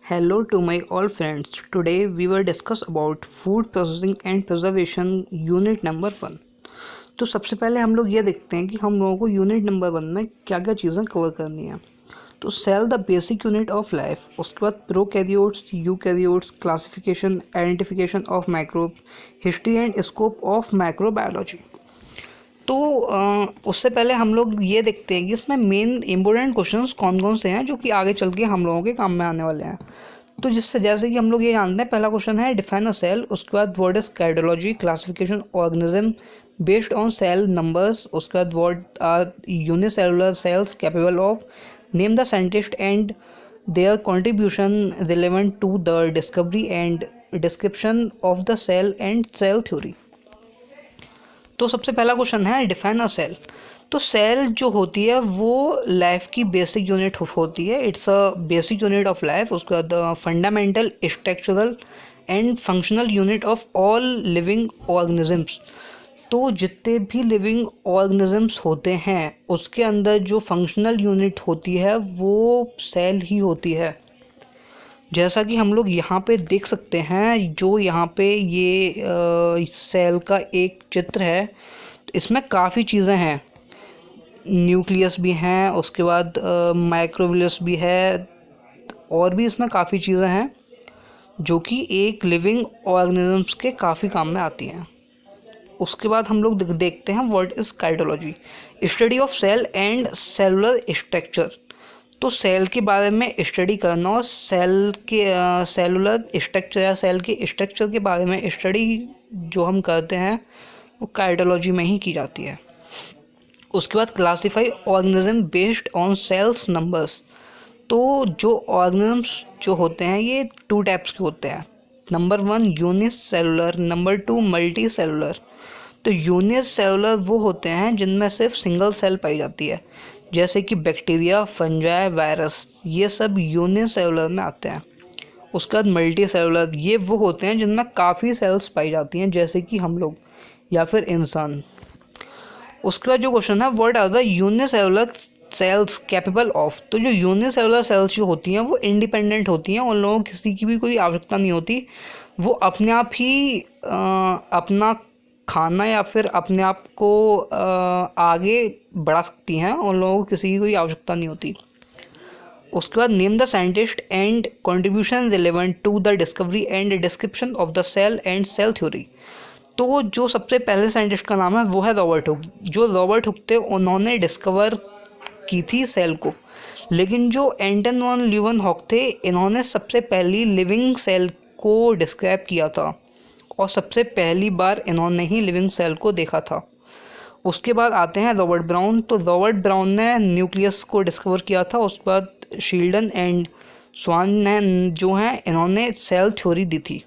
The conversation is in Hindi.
Hello to my all friends. Today we will discuss about food processing and preservation unit number 1. तो सबसे पहले हम लोग ये देखते हैं कि हम लोगों को यूनिट नंबर 1 में क्या क्या चीज़ें कवर करनी है। तो cell the basic unit of life, उसके बाद prokaryotes, eukaryotes, classification, identification of microbe, history and scope of microbiology. तो उससे पहले हम लोग ये देखते हैं कि इसमें मेन इम्पोर्टेंट क्वेश्चंस कौन कौन से हैं जो कि आगे चल के हम लोगों के काम में आने वाले हैं। तो जिससे जैसे कि हम लोग ये जानते हैं, पहला क्वेश्चन है डिफाइन अ सेल, उसके बाद what is cardiology, classification organism based on cell numbers, उसके बाद what are unicellular cells capable of, name the scientist and their contribution relevant to the discovery and description of the cell and cell theory. तो सबसे पहला क्वेश्चन है डिफाइन अ सेल। तो सेल जो होती है वो लाइफ की बेसिक यूनिट होती है, it's a basic unit of life. उसके बाद fundamental, structural and functional unit of all living organisms. तो जितने भी लिविंग ऑर्गेनिजम्स होते हैं उसके अंदर जो फंक्शनल यूनिट होती है वो सेल ही होती है। जैसा कि हम लोग यहाँ पे देख सकते हैं, जो यहाँ पे ये सेल का एक चित्र है, इसमें काफ़ी चीज़ें हैं। न्यूक्लियस भी हैं, उसके बाद माइक्रोविलस भी है, और भी इसमें काफ़ी चीज़ें हैं जो कि एक लिविंग ऑर्गेनिजम्स के काफ़ी काम में आती हैं। उसके बाद हम लोग देखते हैं what is cardiology, study of cell and cellular structure. तो सेल के बारे में स्टडी करना और सेल के सेलुलर स्ट्रक्चर या सेल के स्ट्रक्चर के बारे में स्टडी जो हम करते हैं वो कार्डियोलॉजी में ही की जाती है। उसके बाद classify organism based on cells numbers. तो जो ऑर्गेनिजम्स जो होते हैं ये 2 टाइप्स के होते हैं। Number 1 unicellular, number 2 multi cellular. तो यूनिसेलुलर वो होते हैं जिनमें सिर्फ सिंगल सेल पाई जाती है, जैसे कि बैक्टीरिया, फंजाई, वायरस, ये सब यूनिसेलुलर में आते हैं। उसके बाद मल्टी सेलुलर, ये वो होते हैं जिनमें काफ़ी सेल्स पाई जाती हैं, जैसे कि हम लोग या फिर इंसान। उसके बाद जो क्वेश्चन है what are the unicellular cells capable of. तो जो यूनिसेलुलर सेल्स जो होती हैं वो इंडिपेंडेंट होती हैं, उन लोगों को किसी की भी कोई आवश्यकता नहीं होती, वो अपने आप ही अपना खाना या फिर अपने आप को आगे बढ़ा सकती हैं, उन लोगों को किसी की कोई आवश्यकता नहीं होती। उसके बाद name the scientist and contribution relevant to the discovery and description of the cell and cell theory. तो जो सबसे पहले साइंटिस्ट का नाम है वो है रॉबर्ट हुक। जो रॉबर्ट हुक थे उन्होंने डिस्कवर की थी सेल को, लेकिन जो एंटन वॉन लीeuwenhoek थे इन्होंने सबसे पहली लिविंग सेल को डिस्क्राइब किया था और सबसे पहली बार इन्होंने ही लिविंग सेल को देखा था। उसके बाद आते हैं रॉबर्ट ब्राउन। तो रॉबर्ट ब्राउन ने न्यूक्लियस को डिस्कवर किया था। उसके बाद शील्डन एंड स्वान ने जो हैं इन्होंने सेल थ्योरी दी थी।